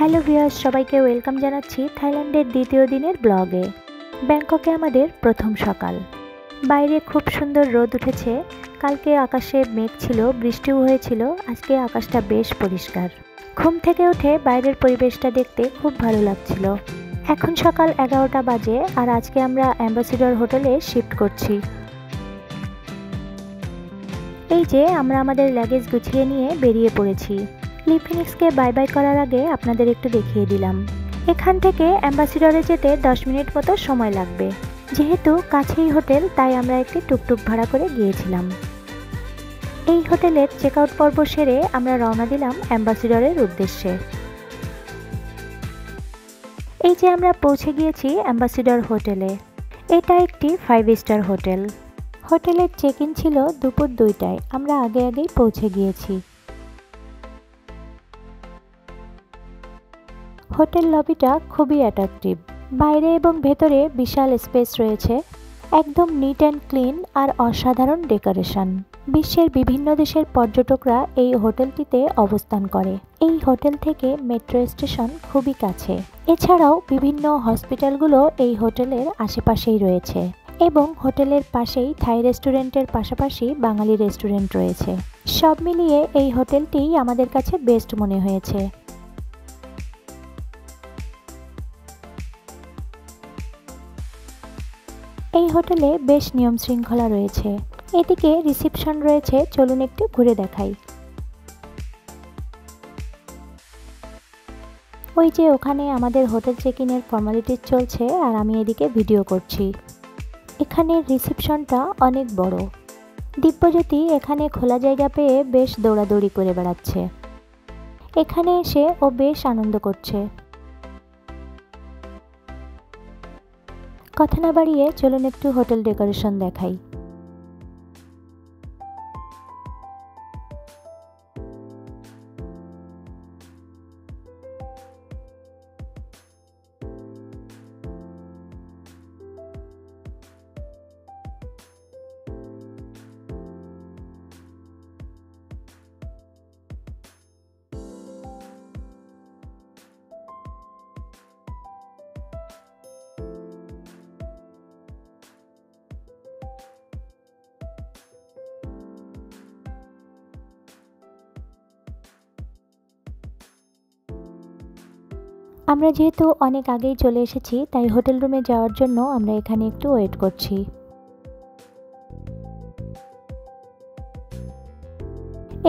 Hello viewers, সবাইকে welcome জানাচ্ছি থাইল্যান্ডের দ্বিতীয় দিনের ব্লগে। ব্যাংককে আমাদের প্রথম সকাল। বাইরে খুব সুন্দর রোদ উঠেছে। কালকে আকাশে মেঘ ছিল, বৃষ্টিও হয়েছিল। আজকে আকাশটা বেশ পরিষ্কার। ঘুম থেকে উঠে বাইরের পরিবেশটা দেখতে খুব ভালো লাগছিল। এখন সকাল 11টা বাজে আর আজকে আমরা অ্যাম্বাসিডর হোটেলে শিফট করছি। এই যে আমরা আমাদের লাগেজ গুছিয়ে নিয়ে বেরিয়ে পড়েছি। লিফিনিক্সকে বাই বাই করার আগে আপনাদের একটু দেখিয়ে দিলাম। এখান থেকে অ্যাম্বাসিডরে যেতে 10 মিনিট মতো সময় লাগবে। যেহেতু কাছেই হোটেল, তাই আমরা একটি টুকটুক ভাড়া করে গিয়েছিলাম। এই হোটেলের চেক আউট পর্ব সেরে আমরা রওনা দিলাম অ্যাম্বাসিডরের উদ্দেশ্যে। এই যে আমরা পৌঁছে গিয়েছি অ্যাম্বাসিডর হোটেলে। এটা একটি 5 স্টার হোটেল। হোটেলের চেক ইন ছিল দুপুর 2টায়। আমরা আগেই পৌঁছে গিয়েছি। হোটেল লবিটা খুবই অ্যাট্রাকটিভ। বাইরে এবং ভেতরে বিশাল স্পেস রয়েছে। একদম নিট অ্যান্ড ক্লিন আর অসাধারণ ডেকোরেশন। বিশ্বের বিভিন্ন দেশের পর্যটকরা এই হোটেলটিতে অবস্থান করে। এই হোটেল থেকে মেট্রো স্টেশন খুবই কাছে। এছাড়াও বিভিন্ন হসপিটালগুলো এই হোটেলের আশেপাশেই রয়েছে এবং হোটেলের পাশেই থাই রেস্টুরেন্টের পাশাপাশি বাঙালি রেস্টুরেন্ট রয়েছে। সব মিলিয়ে এই হোটেলটি আমাদের কাছে বেস্ট মনে হয়েছে। এই হোটেলে বেশ নিয়ম শৃঙ্খলা রয়েছে। এদিকে রিসেপশন রয়েছে, চলুন একটু ঘুরে দেখাই। ওই যে ওখানে আমাদের হোটেল চেক ইনের ফর্মালিটিস চলছে আর আমি এদিকে ভিডিও করছি। এখানে রিসেপশনটা অনেক বড়। দিব্যজ্যোতি এখানে খোলা জায়গা পেয়ে বেশ দৌড়াদৌড়ি করে বেড়াচ্ছে। এখানে এসে ও বেশ আনন্দ করছে। কথা না বাড়িয়ে চলুন একটু হোটেল ডেকোরেশন দেখাই। আমরা যেহেতু অনেক আগেই চলে এসেছি, তাই হোটেল রুমে যাওয়ার জন্য আমরা এখানে একটু ওয়েট করছি।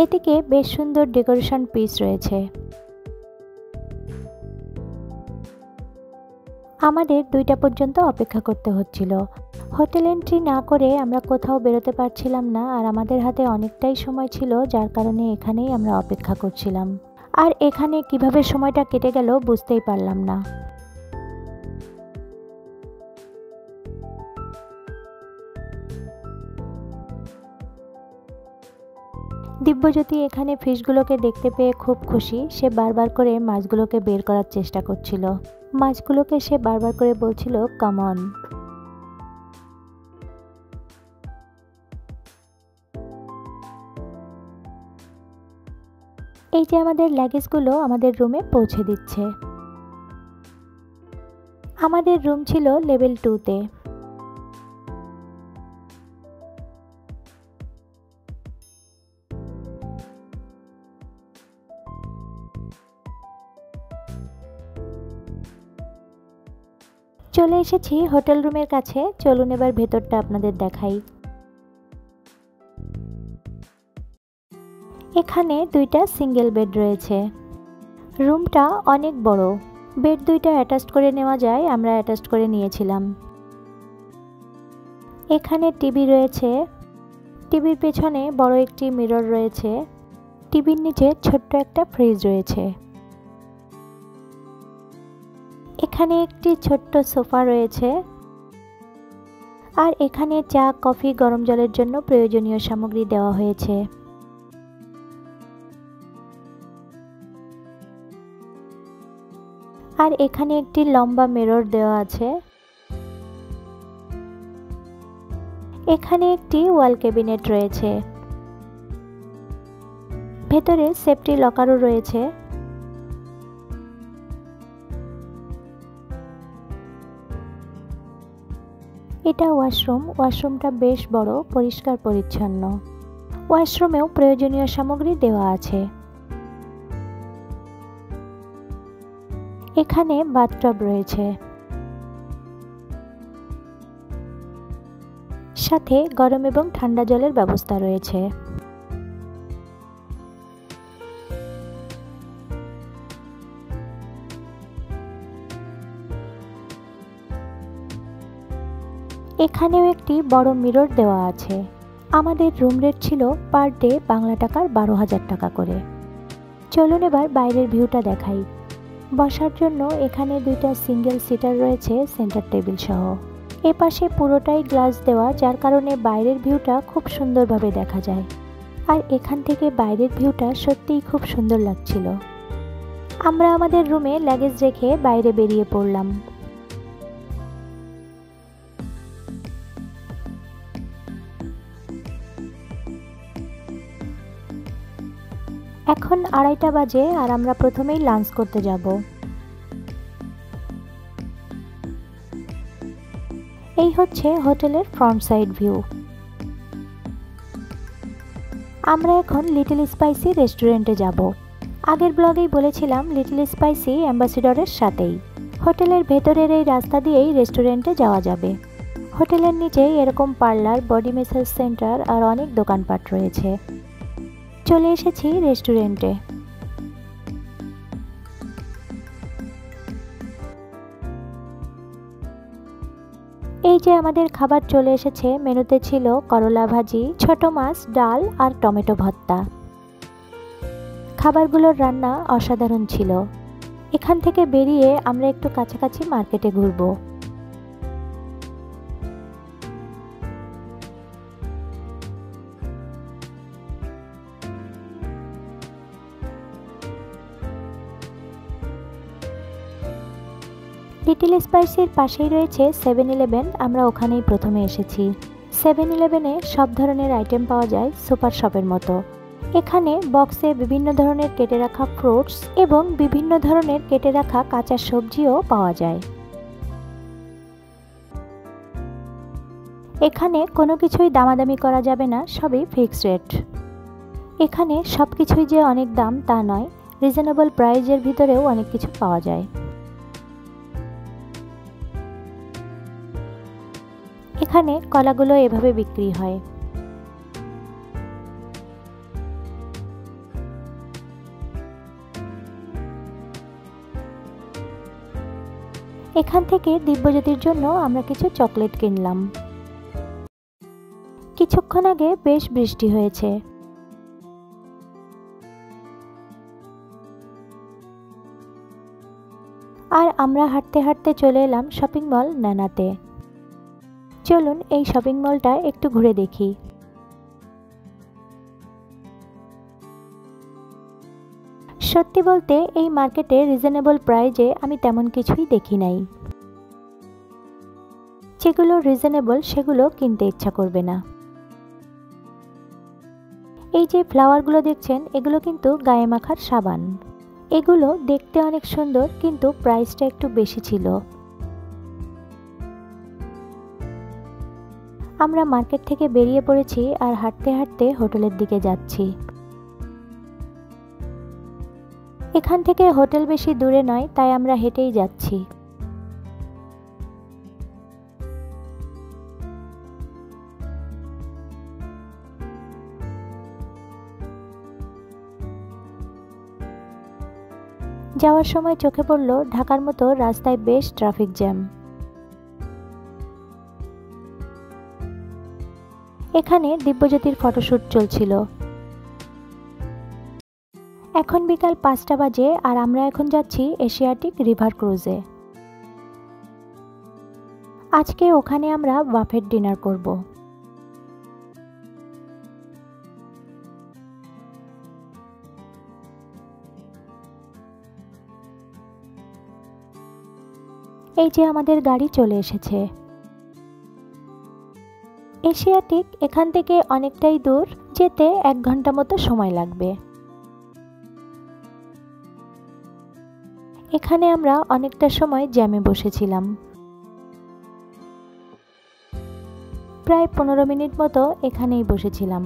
এদিকে বেশ সুন্দর ডেকোরেশন পিস রয়েছে। আমাদের 2টা পর্যন্ত অপেক্ষা করতে হচ্ছিল। হোটেল এন্ট্রি না করে আমরা কোথাও বেরোতে পারছিলাম না আর আমাদের হাতে অনেকটাই সময় ছিল, যার কারণে এখানেই আমরা অপেক্ষা করছিলাম। আর এখানে কিভাবে সময়টা কেটে গেল বুঝতেই পারলাম না। দিব্যজ্যোতি এখানে ফিশগুলোকে দেখতে পেয়ে খুব খুশি। সে বারবার করে মাছগুলোকে বের করার চেষ্টা করছিল। মাছগুলোকে সে বারবার করে বলছিল, কাম অন। এই যে আমাদের লাগেজগুলো আমাদের রুমে পৌঁছে দিচ্ছে। আমাদের রুম ছিল লেভেল 2-তে। চলে এসেছি হোটেল রুমের কাছে। চলুন এবার ভেতরটা আপনাদের দেখাই। এখানে 2টা সিঙ্গেল বেড রয়েছে। রুমটা অনেক বড়। বেড 2টা অ্যাটাচড করে নেওয়া যায়, আমরা অ্যাটাচড করে নিয়েছিলাম। এখানে টিভি রয়েছে। টিভির পেছনে বড় একটি মিরর রয়েছে। টিভির নিচে ছোট্ট একটা ফ্রিজ রয়েছে। এখানে একটি ছোট্ট সোফা রয়েছে। আর এখানে চা, কফি, গরম জলের জন্য প্রয়োজনীয় সামগ্রী দেওয়া হয়েছে। আর এখানে একটি লম্বা মিরর দেওয়া আছে। এখানে একটি ওয়াল ক্যাবিনেট রয়েছে। ভেতরে সেফটি লকারও রয়েছে। এটা ওয়াশরুম। ওয়াশরুমটা বেশ বড়, পরিষ্কার পরিচ্ছন্ন। ওয়াশরুমেও প্রয়োজনীয় সামগ্রী দেওয়া আছে। এখানে বাথটব রয়েছে, সাথে গরম এবং ঠান্ডা জলের ব্যবস্থা রয়েছে। এখানেও একটি বড় মিরর দেওয়া আছে। আমাদের রুম রেট ছিল পার ডে বাংলা টাকার 12,000 টাকা করে। চলুন এবার বাইরের ভিউটা দেখাই। বসার জন্য এখানে দুইটা সিঙ্গেল সিটার রয়েছে সেন্টার টেবিল সহ। এপাশে পুরোটাই গ্লাস দেওয়া, যার কারণে বাইরের ভিউটা খুব সুন্দরভাবে দেখা যায়। আর এখান থেকে বাইরের ভিউটা সত্যিই খুব সুন্দর লাগছিল। আমরা আমাদের রুমে লাগেজ রেখে বাইরে বেরিয়ে পড়লাম। এখন 2:30 বাজে আর আমরা প্রথমেই লাঞ্চ করতে যাব। এই হচ্ছে হোটেলের ফ্রন্ট সাইড ভিউ। আমরা এখন লিটল স্পাইসি রেস্টুরেন্টে যাব। আগের ব্লগেই বলেছিলাম লিটল স্পাইসি অ্যাম্বাসেডরের সাথেই। হোটেলের ভেতরের এই রাস্তা দিয়েই রেস্টুরেন্টে যাওয়া যাবে। হোটেলের নিচেই এরকম পার্লার, বডি ম্যাসাজ সেন্টার আর অনেক দোকানপাট রয়েছে। চলে এসেছি রেস্টুরেন্টে। এই যে আমাদের খাবার চলে এসেছে। মেনুতে ছিল করলা ভাজি, ছোট মাছ, ডাল আর টমেটো ভর্তা। খাবারগুলোর রান্না অসাধারণ ছিল। এখান থেকে বেরিয়ে আমরা একটু কাছাকাছি মার্কেটে ঘুরবো। লিটল স্পাইসির পাশেই রয়েছে 7-Eleven। আমরা ওখানেই প্রথমে এসেছি। 7-Eleven-এ সব ধরনের আইটেম পাওয়া যায় সুপার শপের মতো। এখানে বক্সে বিভিন্ন ধরনের কেটে রাখা ফ্রুটস এবং বিভিন্ন ধরনের কেটে রাখা কাঁচা সবজিও পাওয়া যায়। এখানে কোনো কিছুই দামাদামি করা যাবে না, সবই ফিক্সড রেট। এখানে সব কিছুই যে অনেক দাম তা নয়, রিজনেবল প্রাইজের ভিতরেও অনেক কিছু পাওয়া যায়। এখানে কলাগুলো এভাবে বিক্রি হয়। এখান থেকে দিব্যজ্যোতির জন্য আমরা কিছু চকলেট কিনলাম। কিছুক্ষণ আগে বেশ বৃষ্টি হয়েছে। আর আমরা হাঁটতে হাঁটতে চলে এলাম শপিং মল ন্যানাতে। চলুন এই শপিং মলটা একটু ঘুরে দেখি। সত্যি বলতে এই মার্কেটে রিজনেবল প্রাইজে আমি তেমন কিছুই দেখি নাই। যেগুলো রিজনেবল সেগুলো কিনতে ইচ্ছা করবে না। এই যে ফ্লাওয়ারগুলো দেখছেন, এগুলো কিন্তু গায়ে মাখার সাবান। এগুলো দেখতে অনেক সুন্দর, কিন্তু প্রাইসটা একটু বেশি ছিল। আমরা মার্কেট থেকে বেরিয়ে পড়েছি আর হাঁটতে হাঁটতে হোটেলের দিকে যাচ্ছি। এখান থেকে হোটেল বেশি দূরে নয়, তাই আমরা হেঁটেই যাচ্ছি। যাওয়ার সময় চোখে পড়ল ঢাকার মতো রাস্তায় বেশ ট্রাফিক জ্যাম। এখানে দিব্যজ্যোতির ফটোশুট চলছিল। এখন বিকাল 5টা বাজে আর আমরা এখন যাচ্ছি এশিয়াটিক রিভার ক্রুজে। আজকে ওখানে আমরা বাফেট ডিনার করব। এই যে আমাদের গাড়ি চলে এসেছে। এশিয়াটিক এখান থেকে অনেকটাই দূর, যেতে 1 ঘন্টা মতো সময় লাগবে। এখানে আমরা অনেকটা সময় জ্যামে বসেছিলাম। প্রায় 15 মিনিট মতো এখানেই বসেছিলাম।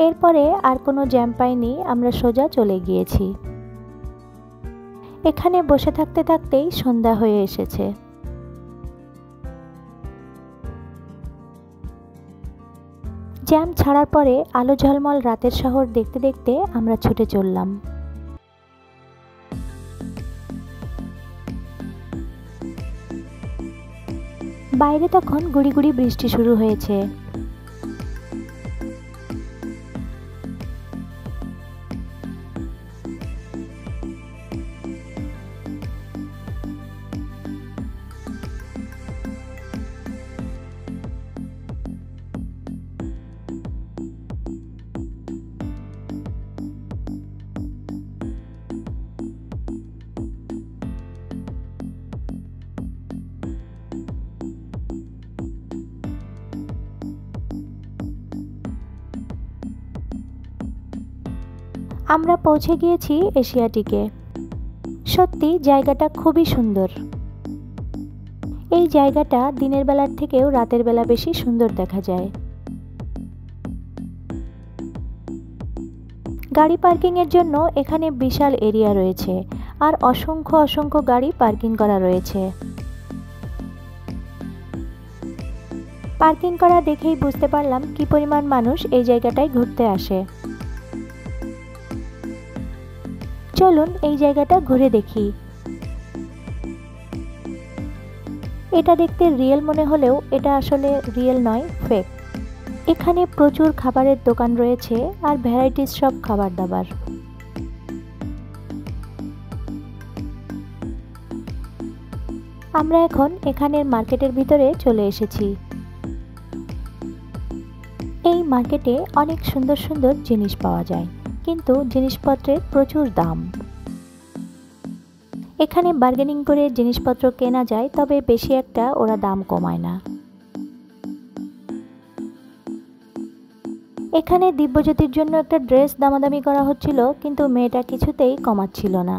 এরপরে আর কোনো জ্যাম পাইনি, আমরা সোজা চলে গিয়েছি। এখানে বসে থাকতে থাকতেই সন্ধ্যা হয়ে এসেছে। জ্যাম ছাড়ার পরে আলো ঝলমল রাতের শহর দেখতে দেখতে আমরা ছুটে চললাম। বাইরে তখন গুড়ি গুড়ি বৃষ্টি শুরু হয়েছে। আমরা পৌঁছে গিয়েছি এশিয়াটিকে। সত্যি জায়গাটা খুবই সুন্দর। এই জায়গাটা দিনের বেলার থেকেও রাতের বেলা বেশি সুন্দর দেখা যায়। গাড়ি পার্কিং এর জন্য এখানে বিশাল এরিয়া রয়েছে আর অসংখ্য অসংখ্য গাড়ি পার্কিং করা রয়েছে। পার্কিং করা দেখেই বুঝতে পারলাম কি পরিমাণ মানুষ এই জায়গাটায় ঘুরতে আসে। চলুন এই জায়গাটা ঘুরে দেখি। এটা দেখতে রিয়েল মনে হলেও এটা আসলে রিয়েল নয়, ফেক। এখানে প্রচুর খাবারের দোকান রয়েছে আর ভ্যারাইটিস সব খাবার দাবার। আমরা এখন এখানের মার্কেটের ভিতরে চলে এসেছি। এই মার্কেটে অনেক সুন্দর সুন্দর জিনিস পাওয়া যায়, কিন্তু জিনিসপত্রের প্রচুর দাম। এখানে বার্গেনিং করে জিনিসপত্র কেনা যায়, তবে বেশি একটা ওরা দাম কমায় না। এখানে দিব্যজ্যোতির জন্য একটা ড্রেস দামাদামি করা হচ্ছিল, কিন্তু মেয়েটা কিছুতেই কমাচ্ছিল না।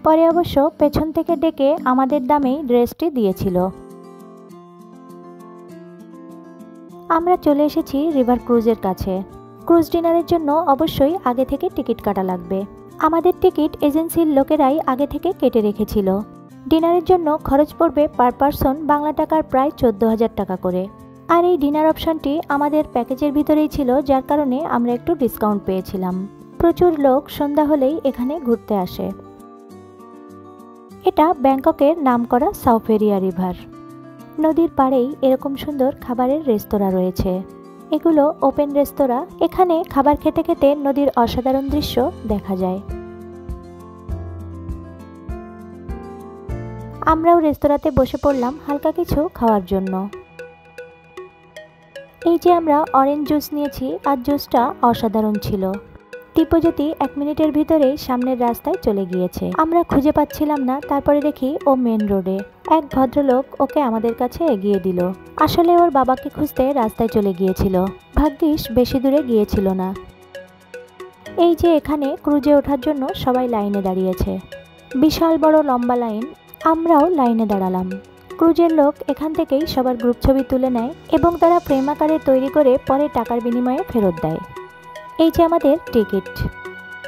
পরে অবশ্য পেছন থেকে ডেকে আমাদের দামেই ড্রেসটি দিয়েছিল। আমরা চলে এসেছি রিভার ক্রুজের কাছে। ক্রুজ ডিনারের জন্য অবশ্যই আগে থেকে টিকিট কাটা লাগবে। আমাদের টিকিট এজেন্সির লোকেরাই আগে থেকে কেটে রেখেছিল। ডিনারের জন্য খরচ পড়বে পার পারসন বাংলা টাকার প্রায় 14,000 টাকা করে। আর এই ডিনার অপশনটি আমাদের প্যাকেজের ভিতরেই ছিল, যার কারণে আমরা একটু ডিসকাউন্ট পেয়েছিলাম। প্রচুর লোক সন্ধ্যা হলেই এখানে ঘুরতে আসে। এটা ব্যাংককের নামকরা সাউফেরিয়া রিভার। নদীর পাড়েই এরকম সুন্দর খাবারের রেস্তোরাঁ রয়েছে। এগুলো ওপেন রেস্তোরাঁ। এখানে খাবার খেতে খেতে নদীর অসাধারণ দৃশ্য দেখা যায়। আমরাও রেস্তোরাঁতে বসে পড়লাম হালকা কিছু খাওয়ার জন্য। এই যে আমরা অরেঞ্জ জুস নিয়েছি, আর জুসটা অসাধারণ ছিল। দিব্যজ্যোতি 1 মিনিটের ভিতরেই সামনের রাস্তায় চলে গিয়েছে। আমরা খুঁজে পাচ্ছিলাম না, তারপরে দেখি ও মেন রোডে। এক ভদ্রলোক ওকে আমাদের কাছে এগিয়ে দিল। আসলে ওর বাবাকে খুঁজতে রাস্তায় চলে গিয়েছিল, ভাগ্যিস বেশি দূরে গিয়েছিল না। এই যে এখানে ক্রুজে ওঠার জন্য সবাই লাইনে দাঁড়িয়েছে। বিশাল বড় লম্বা লাইন। আমরাও লাইনে দাঁড়ালাম। ক্রুজের লোক এখান থেকেই সবার গ্রুপ ছবি তুলে নেয় এবং তারা ফ্রেম আকারে তৈরি করে পরে টাকার বিনিময়ে ফেরত দেয়। এই যে আমাদের টিকিট।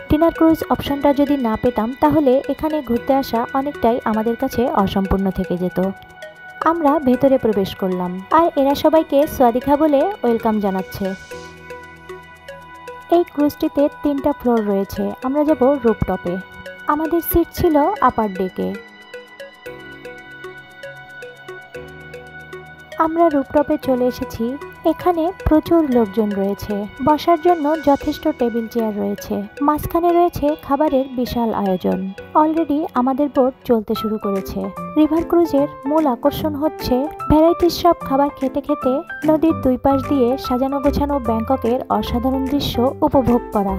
ডিনার ক্রুজ অপশনটা যদি না পেতাম তাহলে এখানে ঘুরতে আসা অনেকটাই আমাদের কাছে অসম্পূর্ণ থেকে যেত। আমরা ভেতরে প্রবেশ করলাম, আর এরা সবাইকে সোয়াদিকা বলে ওয়েলকাম জানাচ্ছে। এই ক্রুজটিতে 3টা ফ্লোর রয়েছে। আমরা যাব রুফটপে। আমাদের সিট ছিল আপার ডেকে। আমরা রুফটপে চলে এসেছি। এখানে প্রচুর লোকজন রয়েছে। বসার জন্য যথেষ্ট টেবিল চেয়ার রয়েছে। মাঝখানে রয়েছে খাবারের বিশাল আয়োজন। অলরেডি আমাদের বোট চলতে শুরু করেছে। রিভার ক্রুজের মূল আকর্ষণ হচ্ছে ভ্যারাইটিস সব খাবার খেতে খেতে নদীর দুই পাশ দিয়ে সাজানো গোছানো ব্যাংককের অসাধারণ দৃশ্য উপভোগ করা।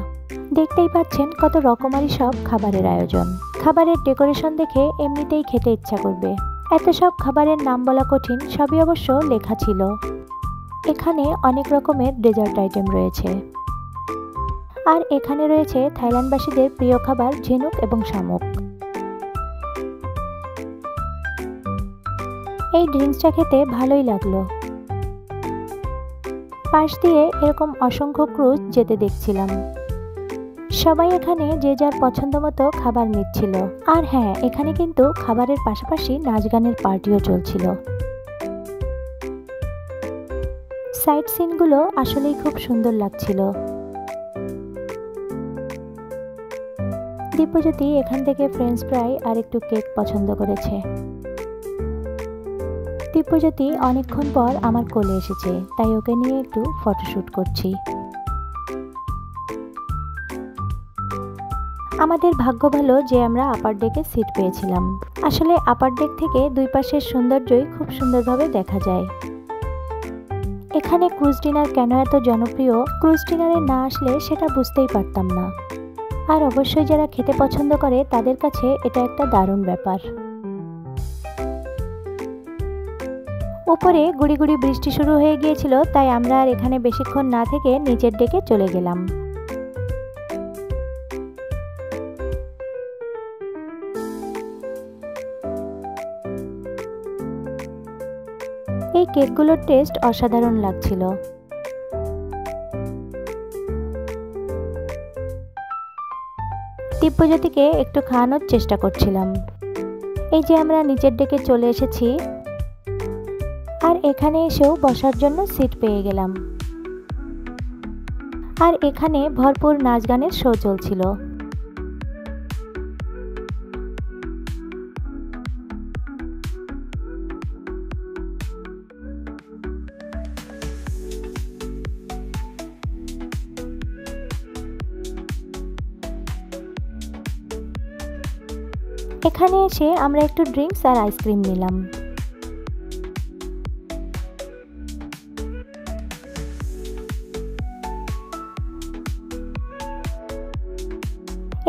দেখতেই পাচ্ছেন কত রকমারি সব খাবারের আয়োজন। খাবারের ডেকোরেশন দেখে এমনিতেই খেতে ইচ্ছা করবে। এত সব খাবারের নাম বলা কঠিন, সবই অবশ্য লেখা ছিল। এখানে অনেক রকমের ডেজার্ট আইটেম রয়েছে। আর এখানে রয়েছে থাইল্যান্ডবাসীদের প্রিয় খাবার ঝিনুক এবং শামুক। এই ড্রিঙ্কসটা খেতে ভালোই লাগলো। পাশ দিয়ে এরকম অসংখ্য ক্রুজ যেতে দেখছিলাম। সবাই এখানে যে যার পছন্দ মতো খাবার নিচ্ছিল। আর হ্যাঁ, এখানে কিন্তু খাবারের পাশাপাশি নাচ গানের পার্টিও চলছিল। সাইট সিনগুলো আসলেই খুব সুন্দর লাগছিল। দিব্যজ্যোতি এখান থেকে ফ্রেঞ্চ ফ্রাই আর একটু কেক পছন্দ করেছে। দিব্যজ্যোতি অনেকক্ষণ পর আমার কোলে এসেছে, তাই ওকে নিয়ে একটু ফটোশ্যুট করছি। আমাদের ভাগ্য ভালো যে আমরা আপার ডেকে সিট পেয়েছিলাম। আসলে আপার ডেক থেকে দুই পাশের সৌন্দর্যই খুব সুন্দরভাবে দেখা যায়। এখানে ক্রুজ ডিনার কেন এত জনপ্রিয়, ক্রুজ ডিনারে না আসলে সেটা বুঝতেই পারতাম না। আর অবশ্যই যারা খেতে পছন্দ করে তাদের কাছে এটা একটা দারুণ ব্যাপার। উপরে গুড়ি গুড়ি বৃষ্টি শুরু হয়ে গিয়েছিল, তাই আমরা আর এখানে বেশিক্ষণ না থেকে নিচের ডেকে চলে গেলাম। এই কেকগুলোর টেস্ট অসাধারণ লাগছিল। দিব্যজ্যোতিকে একটু খাওয়ানোর চেষ্টা করছিলাম। এই যে আমরা নিচের ডেকে চলে এসেছি, আর এখানে এসেও বসার জন্য সিট পেয়ে গেলাম। আর এখানে ভরপুর নাচ গানের শো চলছিল। এখানে এসে আমরা একটু ড্রিঙ্কস আর আইসক্রিম নিলাম।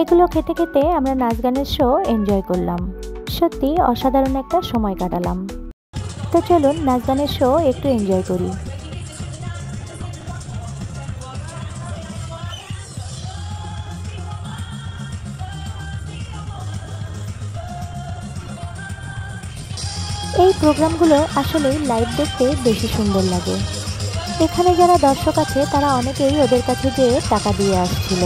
এগুলো খেতে খেতে আমরা নাচ গানের শো এনজয় করলাম। সত্যি অসাধারণ একটা সময় কাটালাম। তো চলুন নাচ গানের শো একটু এনজয় করি। এই প্রোগ্রামগুলো আসলেই লাইভ দেখতে বেশি সুন্দর লাগে। এখানে যারা দর্শক আছে তারা অনেকেই ওদের কাছে যেয়ে টাকা দিয়ে আসছিল।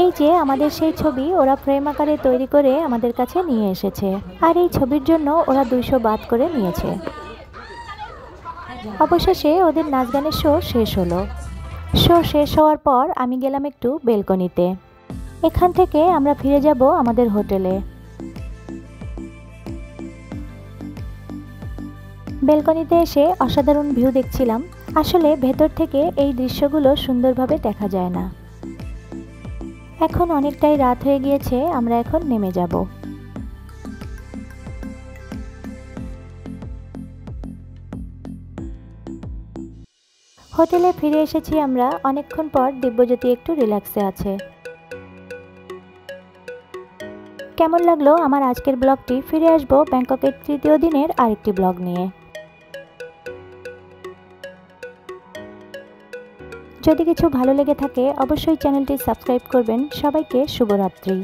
এই যে আমাদের সেই ছবি ওরা ফ্রেম আকারে তৈরি করে আমাদের কাছে নিয়ে এসেছে। আর এই ছবির জন্য ওরা 200 বাদ করে নিয়েছে। অবশেষে ওদের নাচ গানের শো শেষ হলো। শো শেষ হওয়ার পর আমি গেলাম একটু বেলকনিতে। এখান থেকে আমরা ফিরে যাব আমাদের হোটেলে। বেলকনিতে এসে অসাধারণ ভিউ দেখছিলাম। আসলে ভেতর থেকে এই দৃশ্যগুলো সুন্দরভাবে দেখা যায় না। এখন অনেকটাই রাত হয়ে গিয়েছে, আমরা এখন নেমে যাব। হোটেলে ফিরে এসেছি আমরা। অনেকক্ষণ পর দিব্যজ্যোতি একটু রিল্যাক্সে আছে। কেমন লাগলো আমার আজকের ব্লগটি? ফিরে আসবো ব্যাংককের 3য় দিনের আরেকটি ব্লগ নিয়ে। যদি কিছু ভালো লেগে থাকে অবশ্যই চ্যানেলটি সাবস্ক্রাইব করবেন। সবাইকে শুভরাত্রি।